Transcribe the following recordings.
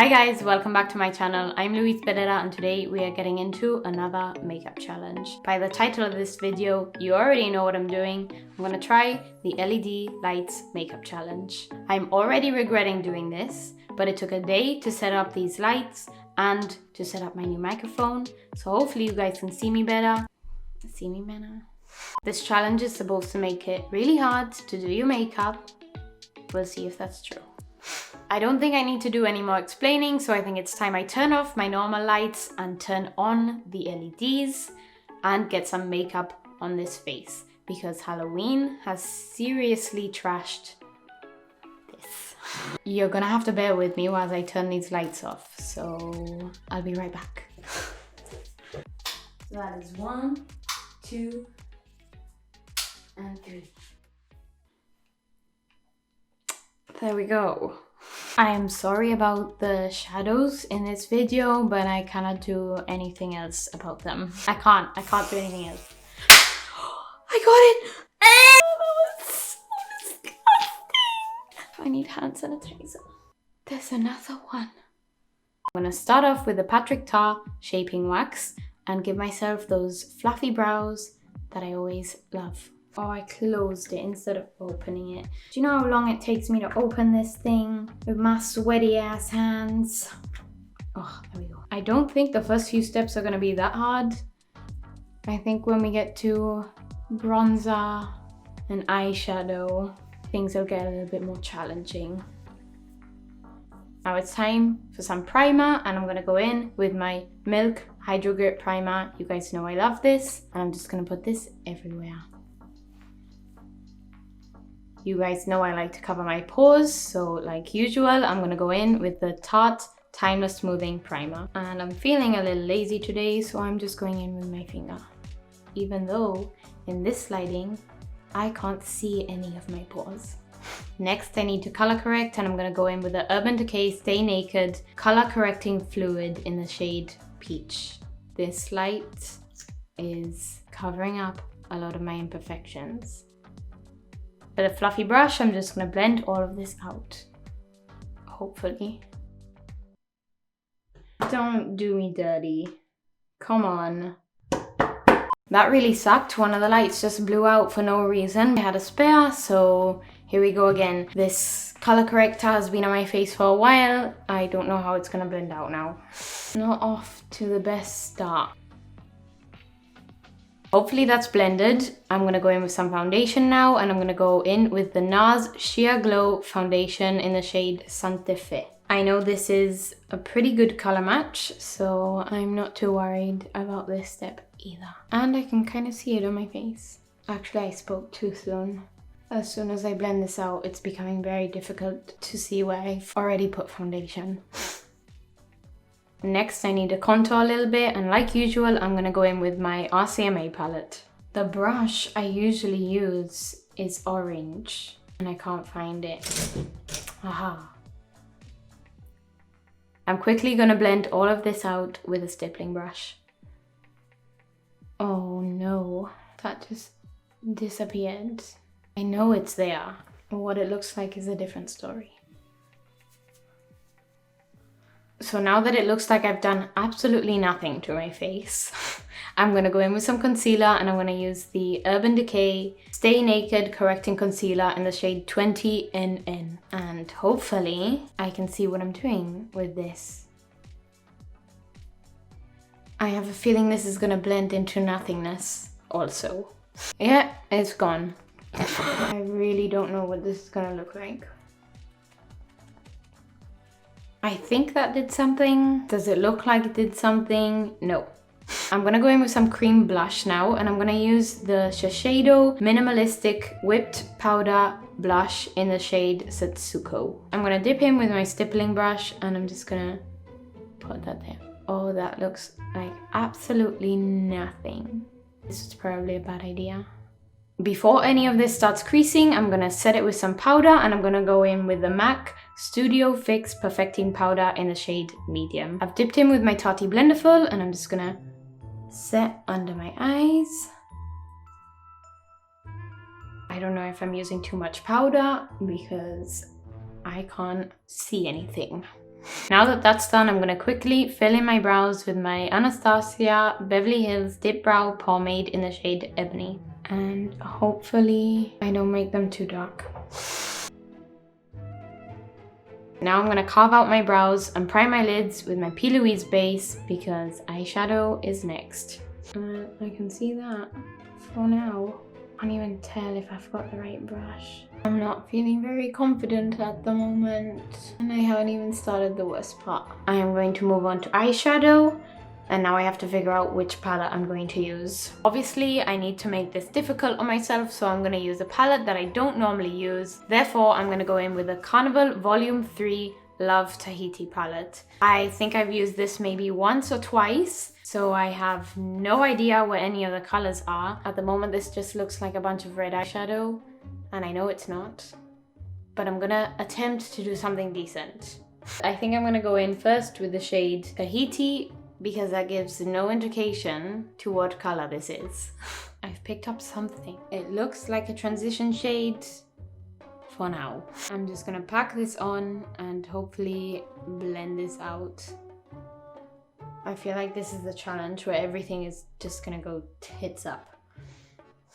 Hi guys, welcome back to my channel. I'm Louise Perera and today we are getting into another makeup challenge. By the title of this video, you already know what I'm doing. I'm gonna try the LED lights makeup challenge. I'm already regretting doing this, but it took a day to set up these lights and to set up my new microphone. So hopefully you guys can see me better. This challenge is supposed to make it really hard to do your makeup. We'll see if that's true. I don't think I need to do any more explaining, so I think it's time I turn off my normal lights and turn on the LEDs and get some makeup on this face, because Halloween has seriously trashed this. You're gonna have to bear with me while I turn these lights off, so I'll be right back. So that is 1, 2, and 3. There we go. I am sorry about the shadows in this video, but I cannot do anything else about them. I can't do anything else. I got it! Oh, it's so disgusting! I need hand sanitizer. There's another one. I'm gonna start off with the Patrickta shaping wax and give myself those fluffy brows that I always love. Oh, I closed it instead of opening it. Do you know how long it takes me to open this thing with my sweaty ass hands? Oh, there we go. I don't think the first few steps are gonna be that hard. I think when we get to bronzer and eyeshadow, things will get a little bit more challenging. Now it's time for some primer, and I'm gonna go in with my Milk Hydro Grip Primer. You guys know I love this, and I'm just gonna put this everywhere. You guys know I like to cover my pores, so like usual, I'm gonna go in with the Tarte Timeless Smoothing Primer. And I'm feeling a little lazy today, so I'm just going in with my finger. Even though in this lighting, I can't see any of my pores. Next, I need to color correct, and I'm gonna go in with the Urban Decay Stay Naked Color Correcting Fluid in the shade Peach. This light is covering up a lot of my imperfections. With a fluffy brush, I'm just gonna blend all of this out. Hopefully. Don't do me dirty. Come on. That really sucked. One of the lights just blew out for no reason. I had a spare, so here we go again. This color corrector has been on my face for a while. I don't know how it's gonna blend out now. Not off to the best start. Hopefully that's blended. I'm gonna go in with some foundation now, and I'm gonna go in with the Nars Sheer Glow Foundation in the shade Sante. I know this is a pretty good color match, so I'm not too worried about this step either. And I can kind of see it on my face. Actually, I spoke too soon. As soon as I blend this out, it's becoming very difficult to see where I've already put foundation. Next, I need to contour a little bit, and like usual, I'm gonna go in with my Rcma palette. The brush I usually use is orange, and I can't find it. Aha. I'm quickly gonna blend all of this out with a stippling brush. Oh no, that just disappeared. I know it's there. What it looks like is a different story. So now that it looks like I've done absolutely nothing to my face, I'm gonna go in with some concealer, and I'm gonna use the Urban Decay Stay Naked Correcting Concealer in the shade 20NN. And hopefully I can see what I'm doing with this. I have a feeling this is gonna blend into nothingness also. Yeah, it's gone. I really don't know what this is gonna look like. I think that did something. Does it look like it did something? No. I'm gonna go in with some cream blush now, and I'm gonna use the Shiseido Minimalistic Whipped Powder Blush in the shade Setsuko. I'm gonna dip in with my stippling brush, and I'm just gonna put that there. Oh, that looks like absolutely nothing. This is probably a bad idea. Before any of this starts creasing, I'm gonna set it with some powder, and I'm gonna go in with the MAC Studio Fix Perfecting Powder in the shade Medium. I've dipped in with my Tarte Blenderful, and I'm just gonna set under my eyes. I don't know if I'm using too much powder because I can't see anything. Now that that's done, I'm gonna quickly fill in my brows with my Anastasia Beverly Hills Dipbrow Pomade in the shade Ebony. And hopefully I don't make them too dark. Now I'm gonna carve out my brows and prime my lids with my Louise base because eyeshadow is next. I can see that for now. I can't even tell if I've got the right brush. I'm not feeling very confident at the moment, and I haven't even started the worst part. I am going to move on to eyeshadow, and now I have to figure out which palette I'm going to use. Obviously, I need to make this difficult on myself, so I'm going to use a palette that I don't normally use. Therefore, I'm going to go in with a Carnival Volume 3 Love Tahiti palette. I think I've used this maybe once or twice, so I have no idea what any of the colors are. At the moment, this just looks like a bunch of red eyeshadow, and I know it's not, but I'm gonna attempt to do something decent. I think I'm gonna go in first with the shade Tahiti because that gives no indication to what color this is. I've picked up something. It looks like a transition shade for now. I'm just gonna pack this on and hopefully blend this out. I feel like this is the challenge where everything is just gonna go tits up.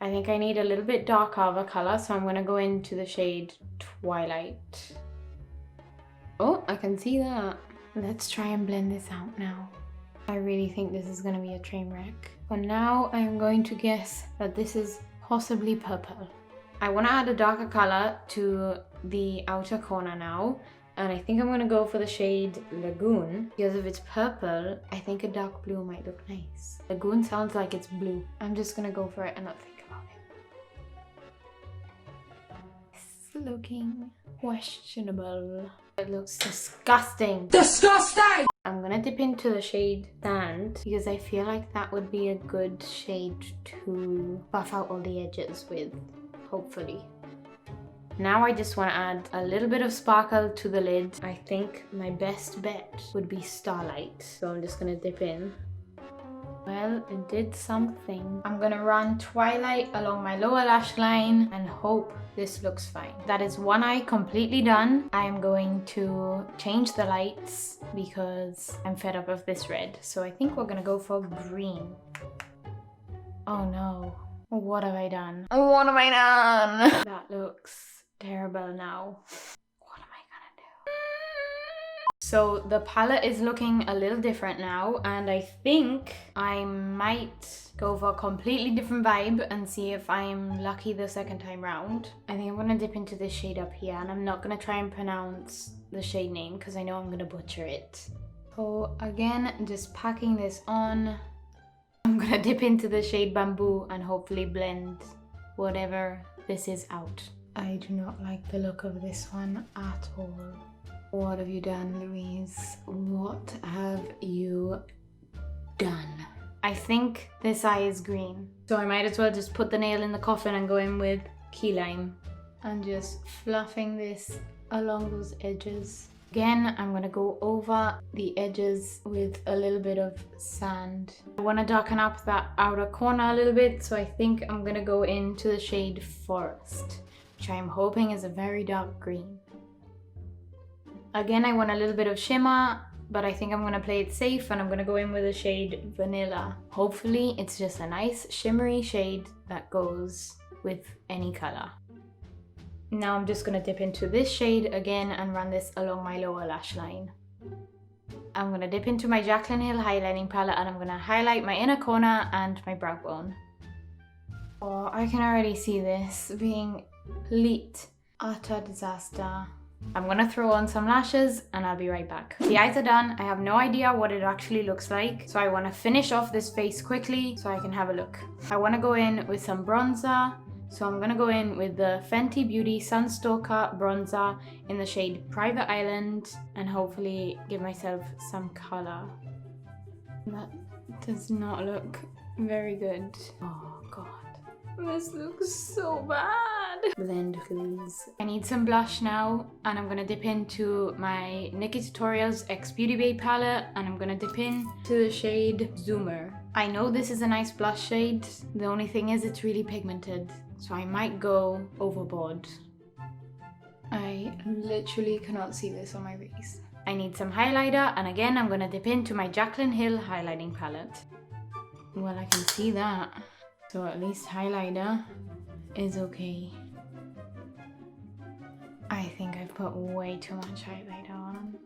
I think I need a little bit darker of a color, so I'm gonna go into the shade Twilight. Oh, I can see that. Let's try and blend this out now. I really think this is gonna be a train wreck. For now, I'm going to guess that this is possibly purple. I wanna add a darker color to the outer corner now, and I think I'm gonna go for the shade Lagoon, because if it's purple, I think a dark blue might look nice. Lagoon sounds like it's blue. I'm just gonna go for it and not think about it. It's looking questionable. It looks disgusting. Disgusting! I'm gonna dip into the shade Sand because I feel like that would be a good shade to buff out all the edges with, hopefully. Now I just want to add a little bit of sparkle to the lid. I think my best bet would be Starlight. So I'm just going to dip in. Well, it did something. I'm going to run Twilight along my lower lash line and hope this looks fine. That is one eye completely done. I am going to change the lights because I'm fed up of this red. So I think we're going to go for green. Oh no. What have I done? What have I done? That looks terrible now. What am I gonna do? So the palette is looking a little different now, and I think I might go for a completely different vibe and see if I'm lucky the second time round. I think I'm gonna dip into this shade up here, and I'm not gonna try and pronounce the shade name because I know I'm gonna butcher it. So again, just packing this on. I'm gonna dip into the shade Bamboo and hopefully blend whatever this is out. I do not like the look of this one at all. What have you done, Louise? What have you done? I think this eye is green, so I might as well just put the nail in the coffin and go in with key lime and just fluffing this along those edges. Again, I'm gonna go over the edges with a little bit of sand. I wanna darken up that outer corner a little bit, so I think I'm gonna go into the shade Forest, which I'm hoping is a very dark green. Again, I want a little bit of shimmer, but I think I'm gonna play it safe and I'm gonna go in with the shade Vanilla. Hopefully, it's just a nice shimmery shade that goes with any color. Now I'm just gonna dip into this shade again and run this along my lower lash line. I'm gonna dip into my Jaclyn Hill highlighting palette and I'm gonna highlight my inner corner and my brow bone. Oh, I can already see this being complete, utter disaster. I'm gonna throw on some lashes and I'll be right back. The eyes are done. I have no idea what it actually looks like, so I wanna finish off this face quickly so I can have a look. I wanna go in with some bronzer. So I'm gonna go in with the Fenty Beauty Stalk'r bronzer in the shade Private Island and hopefully give myself some color. That does not look very good. Oh god, this looks so bad. Blend please. I need some blush now and I'm gonna dip into my NikkieTutorials X Beauty Bay palette and I'm gonna dip into the shade Zoomer. I know this is a nice blush shade, the only thing is it's really pigmented. So I might go overboard. I literally cannot see this on my face. I need some highlighter, and again I'm gonna dip into my Jaclyn Hill highlighting palette. Well, I can see that. So at least highlighter is okay. I think I've put way too much highlighter on.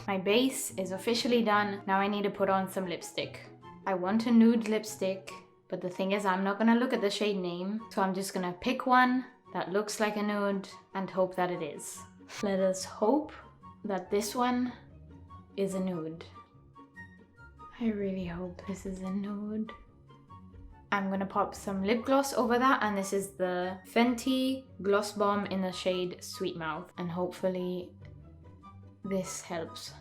My base is officially done. Now I need to put on some lipstick. I want a nude lipstick, but the thing is I'm not gonna look at the shade name. So I'm just gonna pick one that looks like a nude and hope that it is. Let us hope that this one is a nude. I really hope this is a nude. I'm gonna pop some lip gloss over that, and this is the Fenty Gloss Bomb in the shade Sweet Mouth, and hopefully this helps.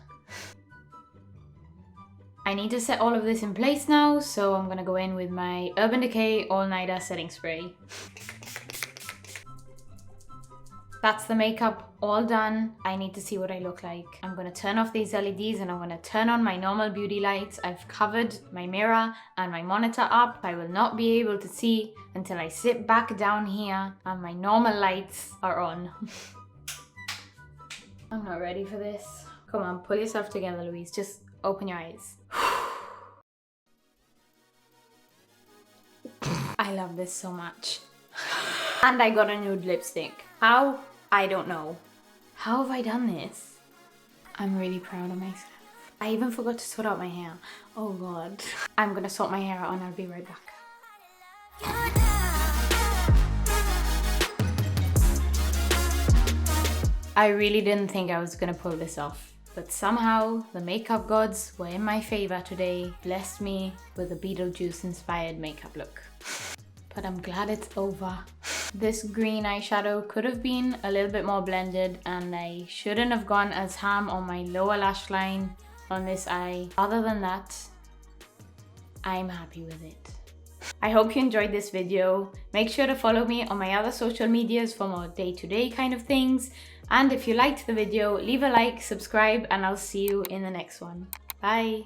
I need to set all of this in place now, so I'm gonna go in with my Urban Decay All Nighter Setting Spray. That's the makeup all done. I need to see what I look like. I'm gonna turn off these LEDs and I'm gonna turn on my normal beauty lights. I've covered my mirror and my monitor up. I will not be able to see until I sit back down here and my normal lights are on. I'm not ready for this. Come on, pull yourself together, Louise. Just open your eyes. I love this so much. And I got a nude lipstick. How? I don't know. How have I done this? I'm really proud of myself. I even forgot to sort out my hair. Oh god. I'm gonna sort my hair out and I'll be right back. I really didn't think I was gonna pull this off, but somehow the makeup gods were in my favor today, blessed me with a Beetlejuice inspired makeup look. But I'm glad it's over. This green eyeshadow could have been a little bit more blended, and I shouldn't have gone as ham on my lower lash line on this eye. Other than that, I'm happy with it. I hope you enjoyed this video. Make sure to follow me on my other social medias for more day-to-day kind of things. And if you liked the video, leave a like, subscribe, and I'll see you in the next one. Bye!